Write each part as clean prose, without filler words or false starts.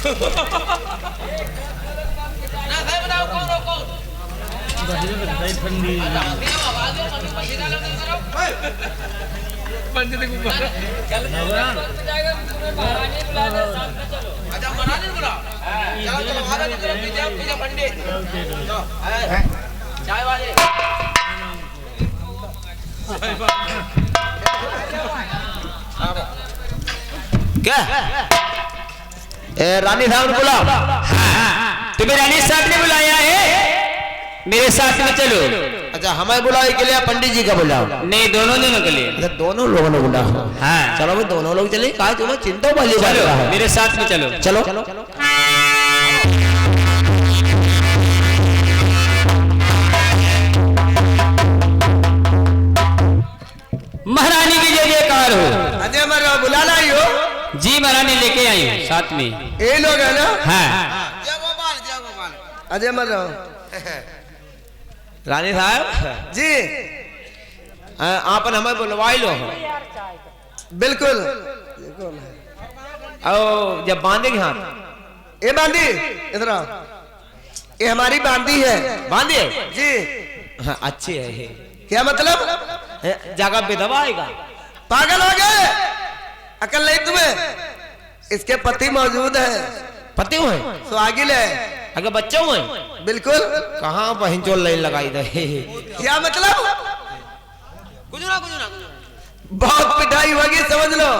ना साहब बताओ कौन हो कौन? अच्छा मनाने बुला चलो चलो आगे की तरफ पीछे पंडित चाय वाले क्या रानी साहब ने बुलाओ। तुम्हें रानी साहब ने बुलाया है, मेरे साथ में चलो। अच्छा हमें बुलाओ के लिए पंडित जी का बुलाओ? नहीं दोनों के लिए। अच्छा दोनों लोगों ने बुलाओ। हाँ चलो भाई दोनों लोग चले। कहा तुम्हें चिंता वाली बात है, मेरे साथ में चलो। चलो महारानी की जय जयकार हो। अजय मर बुला लाई हो जी, महारानी लेके आई हूँ साथ में। ये लोग है ना? हाँ जय गोपाल जय गोपाल। अजय मर रानी साहब जी आप हमें बुलवाई लो। बिल्कुल आओ जब बांधे के हाथ ये बांधी इधर आओ। ये हमारी बांधी है। बांधी है जी? हाँ अच्छी है ये। क्या मतलब? जगह विधवा आएगा? पागल हो गए, अकल नहीं तुम्हें? इसके पति मौजूद है। पति हुए सुहागिल है, अगर बच्चे हुए? बिल्कुल। कहाँ बहन चोल लाइन लगाई दे। क्या मतलब? कुछ ना बहुत पिटाई होगी समझ लो।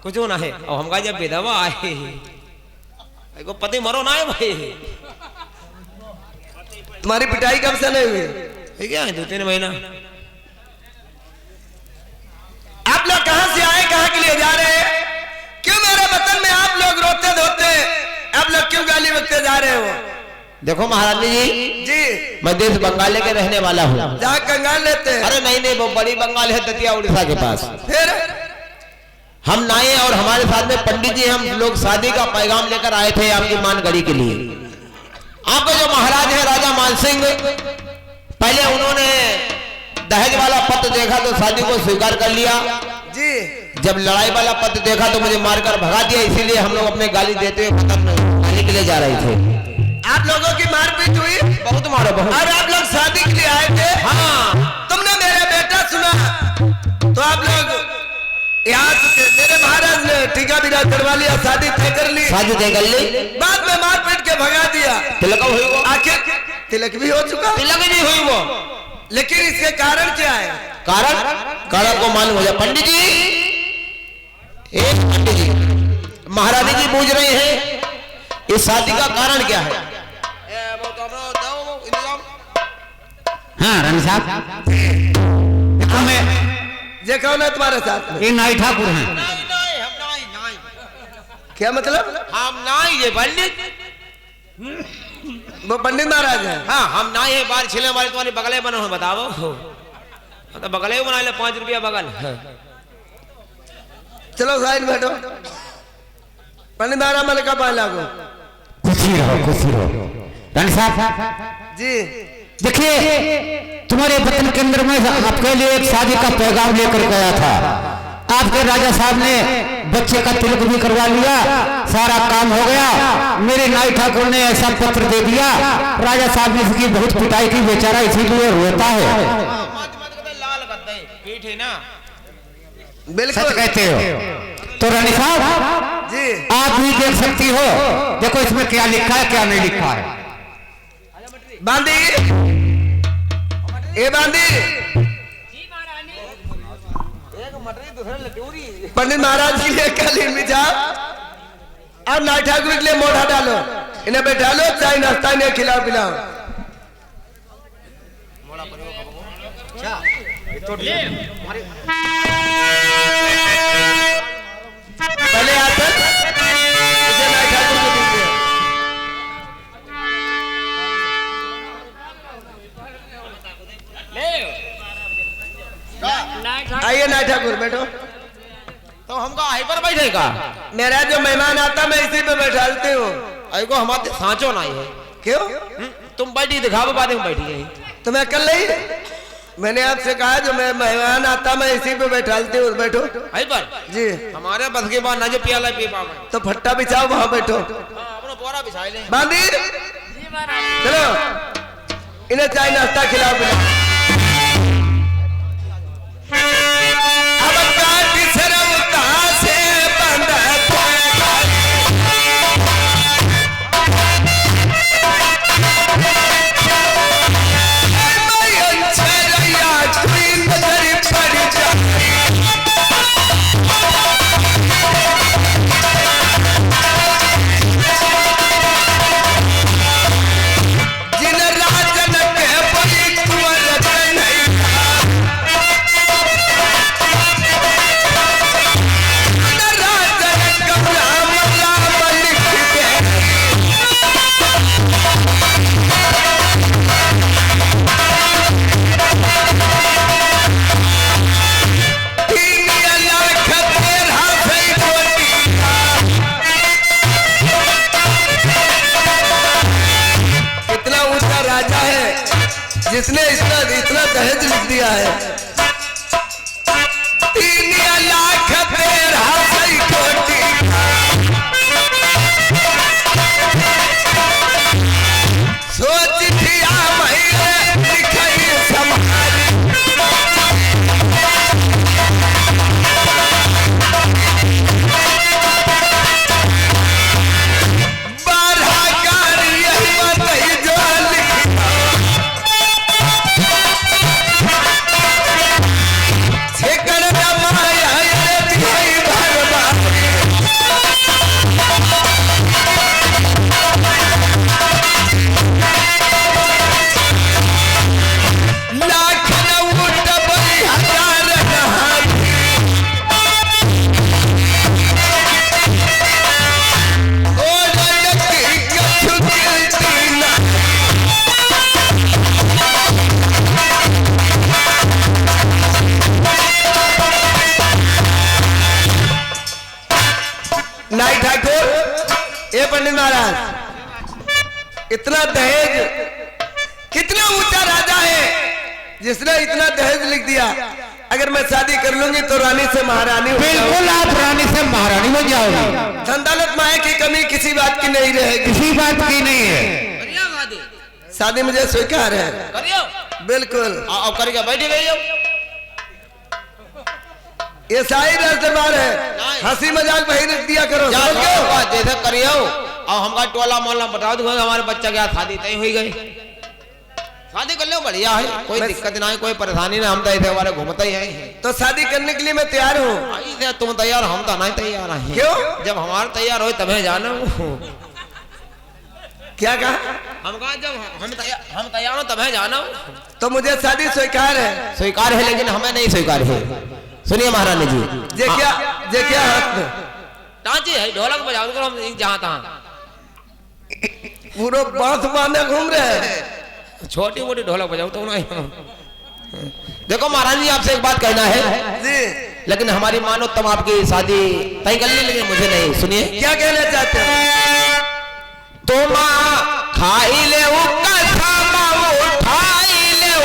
कुछ ना है और हमका जब विधवा आए को पति मरो ना है भाई। तुम्हारी पिटाई कब से नहीं हुई? क्या 2-3 महीना। आप लोग कहां से आए, कहां के लिए जा रहे हैं? क्यों मेरे वतन में आप लोग रोते धोते आप लोग क्यों गाली बकते जा रहे हो? देखो महारानी जी मैं देश बंगाल के रहने वाला हूँ। जहाँ कंगाल लेते हैं? अरे नहीं वो बड़ी बंगाल है दतिया उड़ीसा के पास। फिर हम नाए और हमारे साथ में पंडित जी हम लोग शादी का पैगाम लेकर आए थे आपकी मानगढ़ी के लिए। आपका जो महाराज है राजा मानसिंह, पहले उन्होंने दहेज वाला पत्र देखा तो शादी को स्वीकार कर लिया जी। जब लड़ाई वाला पत्र देखा तो मुझे मारकर भगा दिया। इसीलिए हम लोग अपने गाली देते हुए गाली के लिए जा रहे थे। आप लोगों की मारपीट हुई? बहुत मारो बहुत। और आप लोग शादी के लिए आए थे? हाँ। तुमने मेरा बेटा सुना तो आप लोग यहाँ मेरे महाराज ने टीका बिना चढ़वा लिया, शादी तय कर ली। शादी तय कर ली, बाद में मारपीट के भगा दिया। तिलक हुई वो? आखिर तिलक भी हो चुका? तिलक नहीं हुई वो, लेकिन इसके कारण क्या है? कारण को मालूम हो जाए। पंडित जी पंडित जी महारानी जी पूछ रहे हैं इस शादी का कारण क्या है? हाँ रानी साहब ये कौन है तुम्हारे साथ? ये नाई ठाकुर हैं। नहीं हम नाई। क्या मतलब? हम नाई ये पंडित, वो पंडित महाराज है। हाँ हम नाई है। बाल छिले वाले तुम्हारे बगले बने हो बताओ तो बगले बना ले 5 रुपया बगल। चलो साइड बैठो। पंडित महाराज मन का पान लागो। खुशी रहो रानी साहब जी। देखिए तुम्हारे वतन के अंदर में आपके लिए एक शादी का पैगाम लेकर गया था। आपके राजा साहब ने बच्चे का तिलक भी करवा लिया, सारा काम हो गया। मेरे नाई ठाकुर ने ऐसा पत्र दे दिया, राजा साहब ने इसकी बहुत पिटाई की, बेचारा इसीलिए रोता है। बिल्कुल सच कहते हो। तो रानी साहब जी आप भी देख सकती हो, देखो इसमें क्या लिखा है क्या नहीं लिखा है। बांधी ए बांधी पंडित महाराज के लिए कालीन बिछा और नाई ठाकुर के लिए मोढ़ा डालो, इन्हें बैठा लो, चाय नाश्ता इन्हें खिलाओ पिलाओ। पहले आसन इसे नाई ठाकुर को दीजिए। आइए नाई ठाकुर बैठो। तो हमको आई पर बैठेगा? मेरा जो मेहमान आता मैं इसी पे बैठाती हूँ। को हमारे सांचो नहीं है। क्यों? तुम बैठी दिखाओ बाद में बैठी है। तुम्हें कल नहीं मैंने आपसे कहा जो मैं मेहमान आता मैं इसी पे बैठालती हूँ, बैठो। आई पर जी हमारे बस के बाद ना जो पियाला पी पावे तो फट्टा बिछाओ, वहां बैठो। अपना बोरा बिछाई ले। बांधी चलो, इन्हें चाय नाश्ता खिलाओ पिलाओ। अब काटी सरवता से बंधा जिसने इतना दहेज लिख दिया है। 3 लाख 13 कोटि सोच दिया मैंने लिखाई संभाली। नाई ठाकुर, ये पंडित महाराज, इतना दहेज, कितना ऊंचा राजा है जिसने इतना दहेज लिख दिया। अगर मैं शादी कर लूंगी तो रानी से महारानी हो। बिल्कुल, आप रानी से महारानी हो जाओगी। धन दौलत माया की कमी किसी बात की नहीं रहेगी। किसी बात की नहीं है। शादी मुझे स्वीकार है। करियो बिल्कुल। आओ करके बैठी गई हो। ये शाही राजदरबार है, हंसी मजाक वही रख दिया करो। जैसे करियो और हमका टोला मोहल्ला बता दो हमारे बच्चा क्या शादी तय हुई गई। शादी कर लो, बढ़िया है, कोई दिक्कत ना है, कोई परेशानी ना। हम तो ऐसे हमारे घूमते ही हैं। तो शादी करने के लिए मैं तैयार हूँ। तुम तैयार, हम तो नहीं तैयार हैं। क्यों? जब हमारा तैयार हो तभी जाना। क्या कहा? हम कहा जब हम तैयार हो तभी जाना। तो मुझे शादी स्वीकार है। स्वीकार है, लेकिन हमें नहीं स्वीकार है। सुनिए महारानी जी, जे क्या हाथ में टांची है, ढोलक बजाओ करो, हम जहाँ तहाँ पूरा बांस बांधे घूम रहे हैं। छोटी मोटी ढोलक बजाओ तो नहीं। देखो महाराज जी, आपसे एक बात कहना है जी, लेकिन हमारी मानो तुम आपकी शादी तय कर ली, लेकिन मुझे नहीं। सुनिए क्या कहना चाहते हो? तुम खाई ले उठाई ले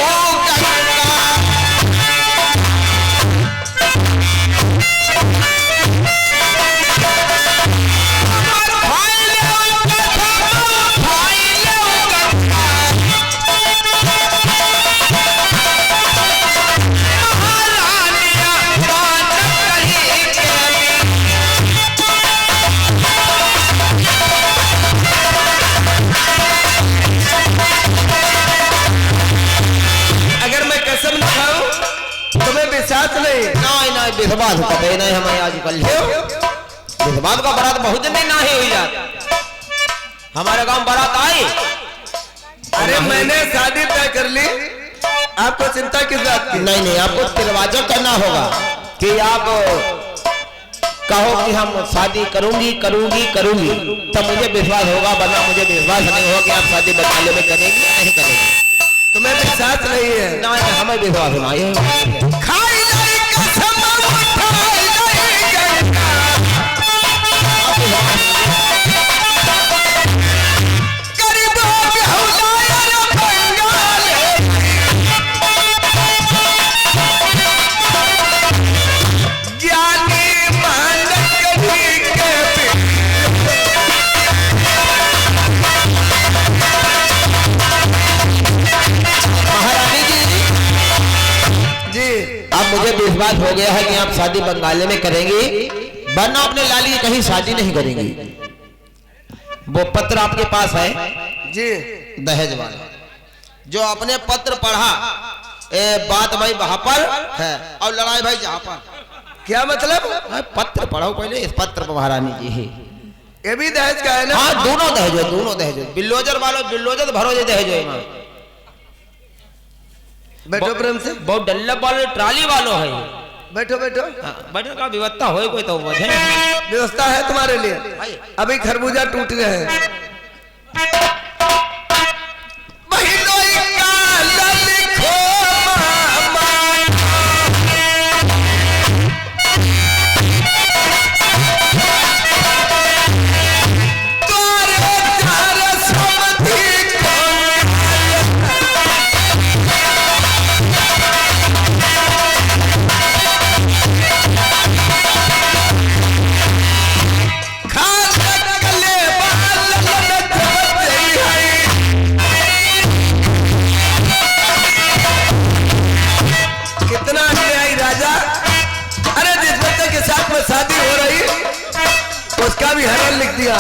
विश्वास कभी नहीं हमें आजकल विश्वास का बारात बहुत दिन नहीं हुई जाती। हमारे गांव बारात आई। अरे मैंने शादी तय कर ली, आपको चिंता किस बात की? नहीं नहीं, आपको दरवाजा करना होगा कि आप कहो कि हम शादी करूंगी करूंगी करूंगी, तब मुझे विश्वास होगा, वरना मुझे विश्वास नहीं होगा कि आप शादी बचाने में करेंगे या नहीं करेंगे। तुम्हें विश्वास नहीं है? नहीं, हमें विश्वास होना है। मुझे विश्वास हो गया है कि आप शादी बंगाली में करेंगी, वरना अपने लाली की कहीं शादी नहीं करेंगी। वो पत्र आपके पास है जी, दहेज वाला, जो अपने पत्र पढ़ा, बात भाई वहां पर है और लड़ाई भाई जहां पर। क्या मतलब? पत्र पढ़ाओ पहले, इस पत्र पर महारानी जी है, ये भी दहेज का है ना? हाँ दोनों दहेज है, दोनों दहेज है। बिल्लोजर वालों बिल्लोजर भरो जे दहेज है। बैठो प्रेम से। बहुत डल्लब वाले ट्राली वालों है। बैठो बैठो। बैठने का व्यवस्था हो कोई तो वजह व्यवस्था है तुम्हारे लिए। अभी खरबूजा टूट रहे हैं। शादी हो रही उसका भी हरण लिख दिया।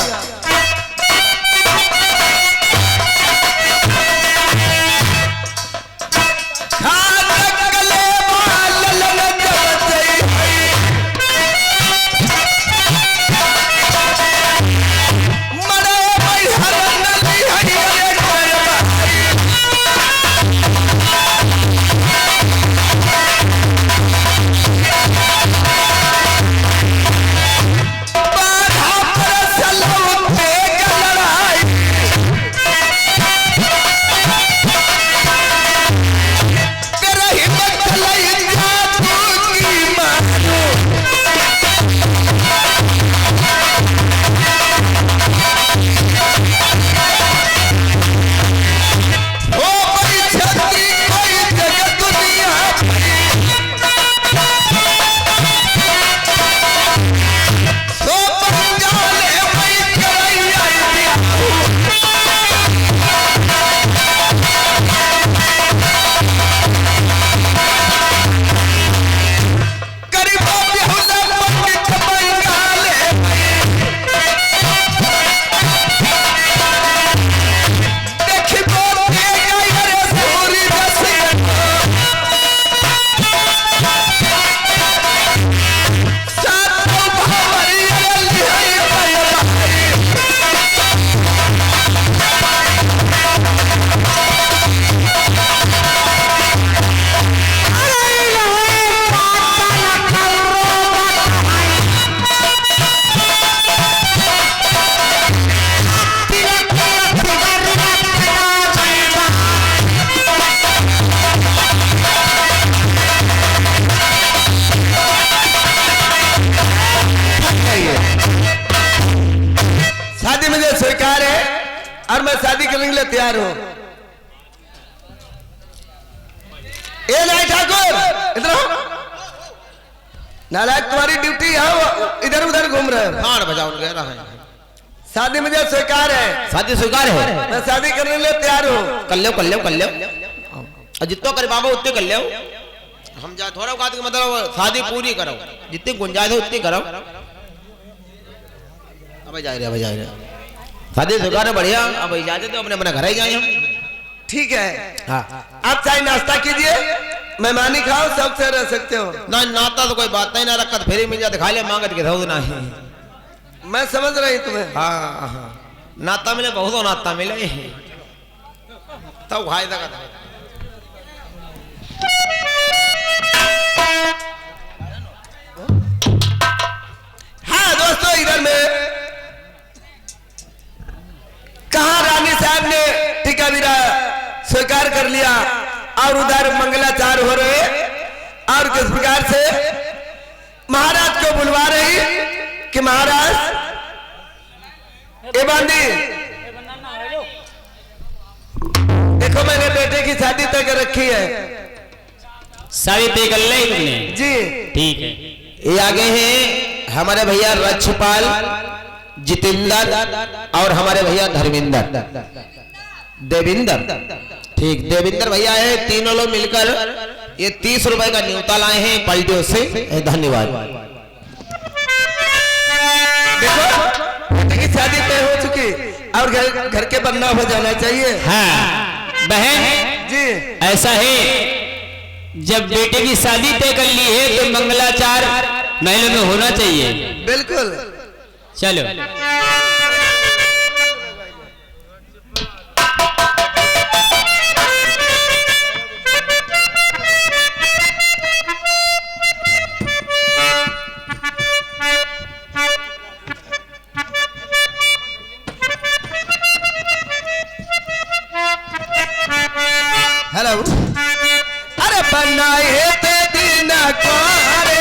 स्वीकार है और मैं शादी करने के लिए तैयार हूं। ए नाई ठाकुर इधर आओ। नालायक तुम्हारी ड्यूटी यहाँ इधर उधर घूम रहे हो। हां बजाओ रहा है। शादी मुझे स्वीकार है। शादी स्वीकार है। मैं शादी करने के लिए तैयार हूँ। कर लो कर लो कर लो और जितना कर बाबा उतने कर लो। हम जा थोड़ा बात का मतलब शादी पूरी करो, जितनी गुंजाइश है उतनी करो। अब जा रहे शादी स्वीकार है बढ़िया। अब इजाजत तो अपने अपने घर ही जाए हम। ठीक है हाँ आप चाहे नाश्ता कीजिए, मेहमानी खाओ, सब से रह सकते हो। ना नाता तो कोई बात नहीं, ना रखत फेरी मिल जाते खा ले मांगत के धो नहीं। मैं समझ रही तुम्हें। हाँ हाँ नाता मिले बहुत नाता मिले तब भाई तक। हाँ दोस्तों इधर में कहा रानी साहब ने टीका विरा स्वीकार कर लिया और उधर मंगलाचार हो रहे और किस प्रकार से महाराज को बुलवा रही कि महाराज ए बांदी देखो मैंने बेटे की शादी तय कर रखी है। शादी तय कर ली तुमने? जी ठीक है। ये आगे हैं हमारे भैया रक्षपाल, जितेंद्र और हमारे भैया धर्मेंद्र, देविंदर। ठीक देविंदर भैया है। तीनों लोग मिलकर ये 30 रुपए का न्योता लाए हैं पलटियों से, धन्यवाद। देखो बेटे की शादी तय हो चुकी और घर के बनना हो जाना चाहिए। हाँ बहन जी ऐसा है, जब बेटे की शादी तय कर ली है तो मंगलाचार महल में होना चाहिए। बिल्कुल। चलो हेलो। अरे बनाए थे दिन कुआरे,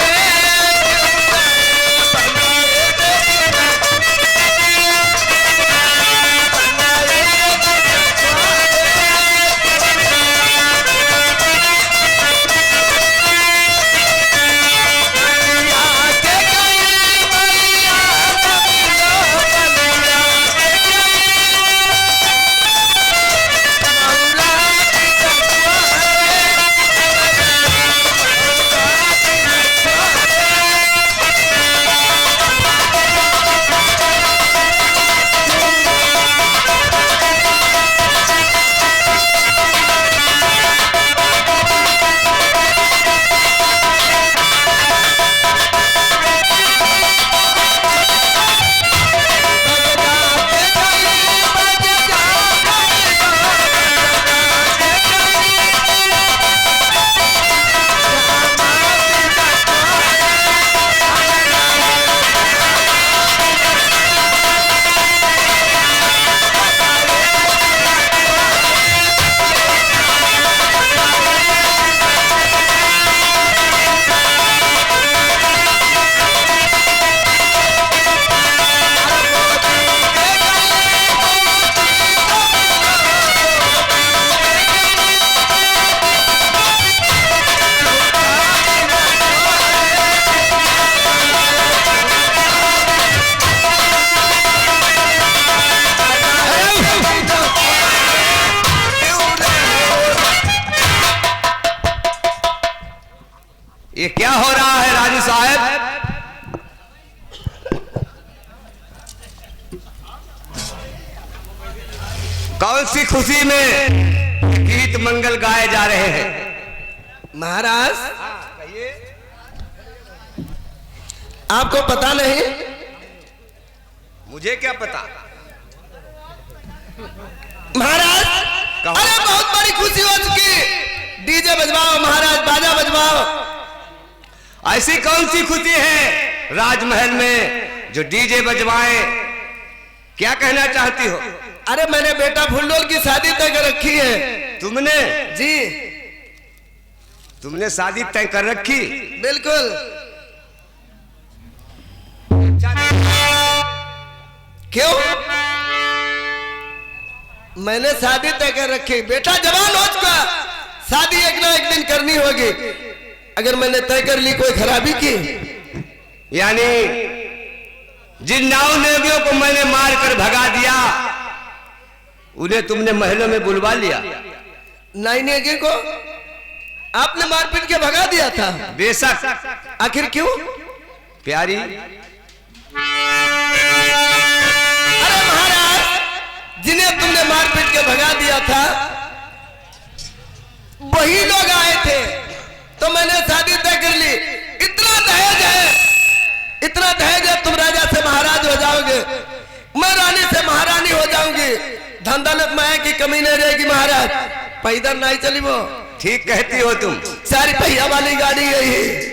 ये क्या हो रहा है राजू साहब? कौन सी खुशी में गीत मंगल गाए जा रहे हैं? महाराज आपको पता नहीं? मुझे क्या पता महाराज। कहो। अरे बहुत बड़ी खुशी हो चुकी, डीजे बजवाओ महाराज, बाजा बजवाओ। ऐसी कौन सी खुशी है राजमहल में जो डीजे बजवाए? क्या कहना चाहती हो? अरे मैंने बेटा फुल्लोल की शादी तय कर रखी है। तुमने? जी तुमने शादी तय कर रखी? बिल्कुल। क्यों? मैंने शादी तय कर रखी, बेटा जवान हो चुका, शादी एक ना एक दिन करनी होगी। अगर मैंने तय कर ली कोई खराबी की? यानी जिन नाव नेवियों को मैंने मार कर भगा दिया उन्हें तुमने महलों में बुलवा लिया? नाई नेगी को आपने मारपीट के भगा दिया था? बेशक। आखिर क्यों? प्यारी, अरे महाराज, जिन्हें तुमने मारपीट के भगा दिया था वही लोग आए थे तो मैंने शादी तय कर ली। इतना दहेज है, इतना दहेज है, तुम राजा से महाराज हो जाओगे, मैं रानी से महारानी हो जाऊंगी, धन दौलत माया की कमी नहीं रहेगी महाराज। पैदल नहीं चली वो। ठीक कहती हो तुम। सारी पहिया वाली गाड़ी यही